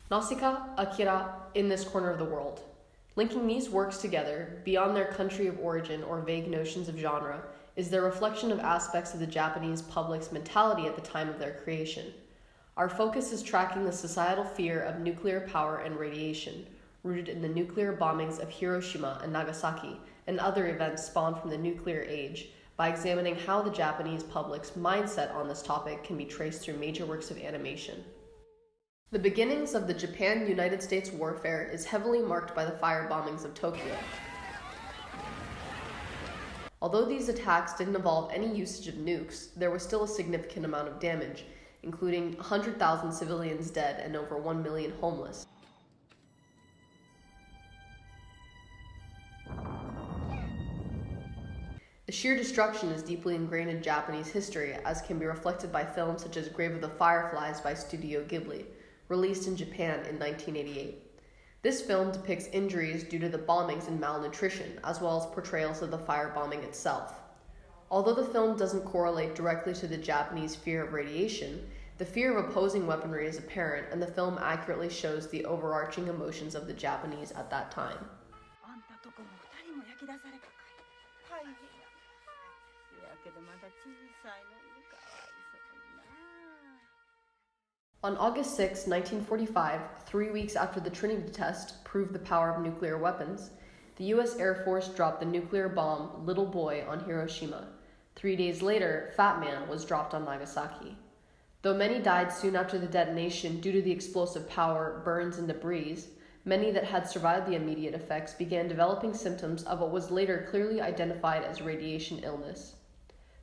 Nausicaa, Akira, In This Corner of the World. Linking these works together, beyond their country of origin or vague notions of genre, is their reflection of aspects of the Japanese public's mentality at the time of their creation. Our focus is tracking the societal fear of nuclear power and radiation, rooted in the nuclear bombings of Hiroshima and Nagasaki, and other events spawned from the nuclear age, by examining how the Japanese public's mindset on this topic can be traced through major works of animation. The beginnings of the Japan-United States warfare is heavily marked by the firebombings of Tokyo. Although these attacks didn't involve any usage of nukes, there was still a significant amount of damage, including 100,000 civilians dead and over 1 million homeless. The sheer destruction is deeply ingrained in Japanese history, as can be reflected by films such as Grave of the Fireflies by Studio Ghibli, released in Japan in 1988. This film depicts injuries due to the bombings and malnutrition, as well as portrayals of the firebombing itself. Although the film doesn't correlate directly to the Japanese fear of radiation, the fear of opposing weaponry is apparent, and the film accurately shows the overarching emotions of the Japanese at that time. On August 6, 1945, 3 weeks after the Trinity test proved the power of nuclear weapons, the U.S. Air Force dropped the nuclear bomb Little Boy on Hiroshima. 3 days later, Fat Man was dropped on Nagasaki. Though many died soon after the detonation due to the explosive power, burns, and debris, many that had survived the immediate effects began developing symptoms of what was later clearly identified as radiation illness.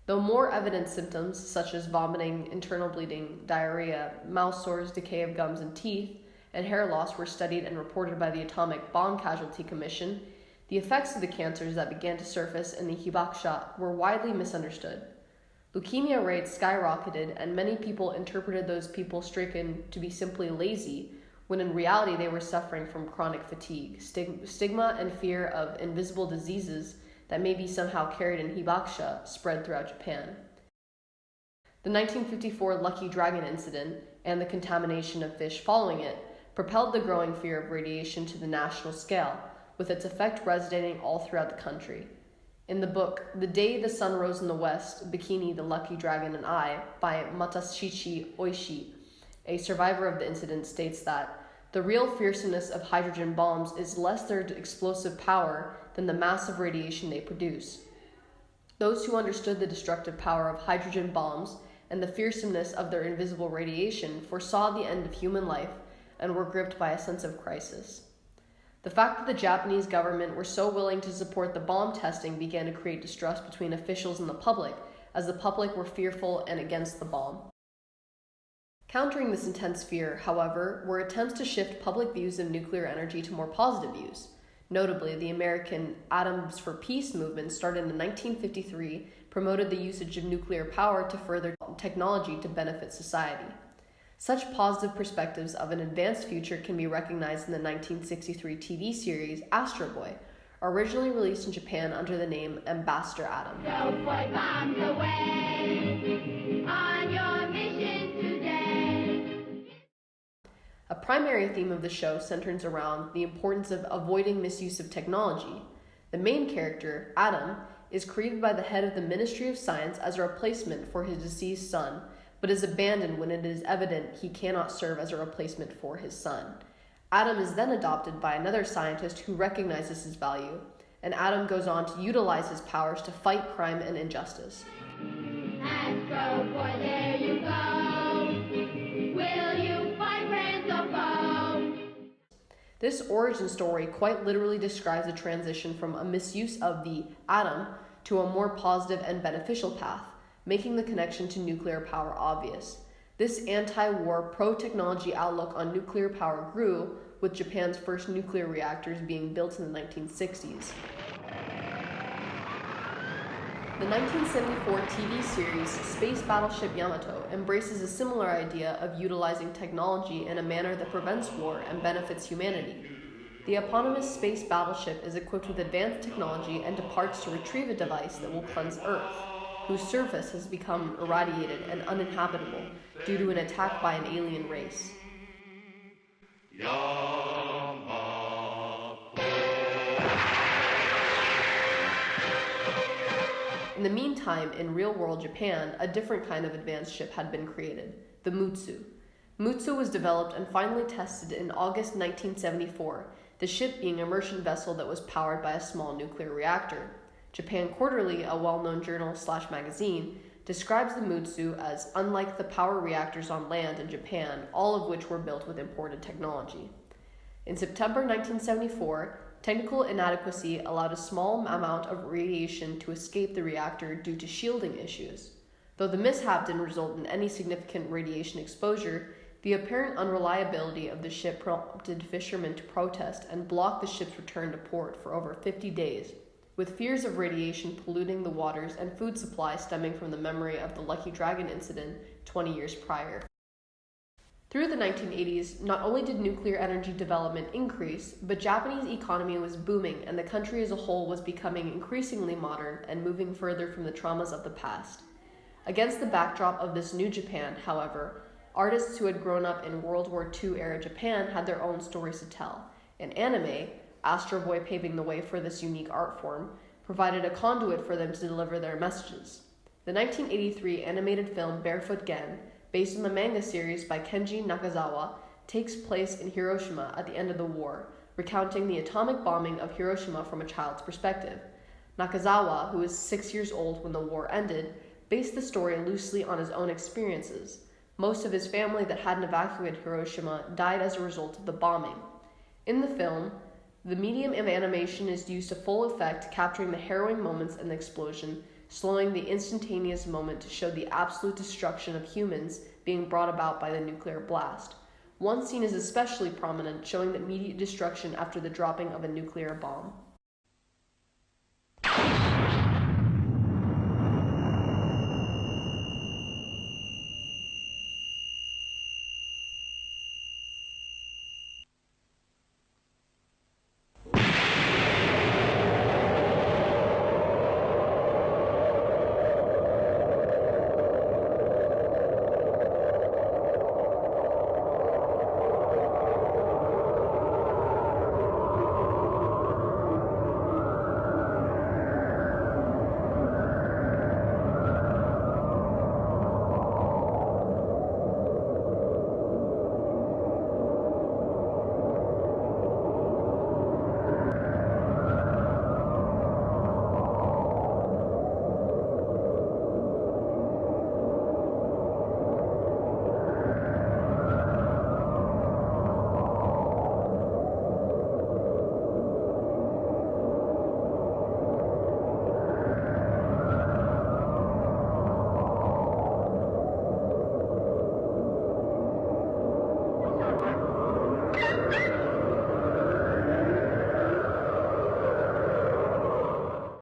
Though more evident symptoms, such as vomiting, internal bleeding, diarrhea, mouth sores, decay of gums and teeth, and hair loss were studied and reported by the Atomic Bomb Casualty Commission, the effects of the cancers that began to surface in the hibakusha were widely misunderstood. Leukemia rates skyrocketed, and many people interpreted those people stricken to be simply lazy, when in reality they were suffering from chronic fatigue, stigma, and fear of invisible diseases that may be somehow carried in hibakusha spread throughout Japan. The 1954 Lucky Dragon incident and the contamination of fish following it propelled the growing fear of radiation to the national scale, with its effect resonating all throughout the country. In the book The Day the Sun Rose in the West, Bikini, the Lucky Dragon, and I, by Matashichi Oishi, a survivor of the incident, states that the real fearsomeness of hydrogen bombs is less their explosive power than the massive radiation they produce. Those who understood the destructive power of hydrogen bombs and the fearsomeness of their invisible radiation foresaw the end of human life and were gripped by a sense of crisis. The fact that the Japanese government were so willing to support the bomb testing began to create distrust between officials and the public, as the public were fearful and against the bomb. Countering this intense fear, however, were attempts to shift public views of nuclear energy to more positive views. Notably, the American Atoms for Peace movement, started in 1953, promoted the usage of nuclear power to further technology to benefit society. Such positive perspectives of an advanced future can be recognized in the 1963 TV series Astro Boy, originally released in Japan under the name Ambassador Atom. So boy, bombs away on your mission today. A primary theme of the show centers around the importance of avoiding misuse of technology. The main character, Atom, is created by the head of the Ministry of Science as a replacement for his deceased son, but is abandoned when it is evident he cannot serve as a replacement for his son. Atom is then adopted by another scientist who recognizes his value, and Atom goes on to utilize his powers to fight crime and injustice. Astro Boy, there you go. Will you fight friends or foes? This origin story quite literally describes a transition from a misuse of the atom to a more positive and beneficial path, making the connection to nuclear power obvious. This anti-war, pro-technology outlook on nuclear power grew, with Japan's first nuclear reactors being built in the 1960s. The 1974 TV series Space Battleship Yamato embraces a similar idea of utilizing technology in a manner that prevents war and benefits humanity. The eponymous space battleship is equipped with advanced technology and departs to retrieve a device that will cleanse Earth, whose surface has become irradiated and uninhabitable due to an attack by an alien race. In the meantime, in real-world Japan, a different kind of advanced ship had been created, the Mutsu. Mutsu was developed and finally tested in August 1974, the ship being a merchant vessel that was powered by a small nuclear reactor. Japan Quarterly, a well-known journal/magazine, describes the Mutsu as unlike the power reactors on land in Japan, all of which were built with imported technology. In September 1974, technical inadequacy allowed a small amount of radiation to escape the reactor due to shielding issues. Though the mishap didn't result in any significant radiation exposure, the apparent unreliability of the ship prompted fishermen to protest and block the ship's return to port for over 50 days, with fears of radiation polluting the waters and food supply stemming from the memory of the Lucky Dragon incident 20 years prior. Through the 1980s, not only did nuclear energy development increase, but Japanese economy was booming and the country as a whole was becoming increasingly modern and moving further from the traumas of the past. Against the backdrop of this new Japan, however, artists who had grown up in World War II era Japan had their own stories to tell. In anime, Astro Boy paving the way for this unique art form, provided a conduit for them to deliver their messages. The 1983 animated film Barefoot Gen, based on the manga series by Kenji Nakazawa, takes place in Hiroshima at the end of the war, recounting the atomic bombing of Hiroshima from a child's perspective. Nakazawa, who was 6 years old when the war ended, based the story loosely on his own experiences. Most of his family that hadn't evacuated Hiroshima died as a result of the bombing. In the film, the medium of animation is used to full effect, capturing the harrowing moments in the explosion, slowing the instantaneous moment to show the absolute destruction of humans being brought about by the nuclear blast. One scene is especially prominent, showing the immediate destruction after the dropping of a nuclear bomb.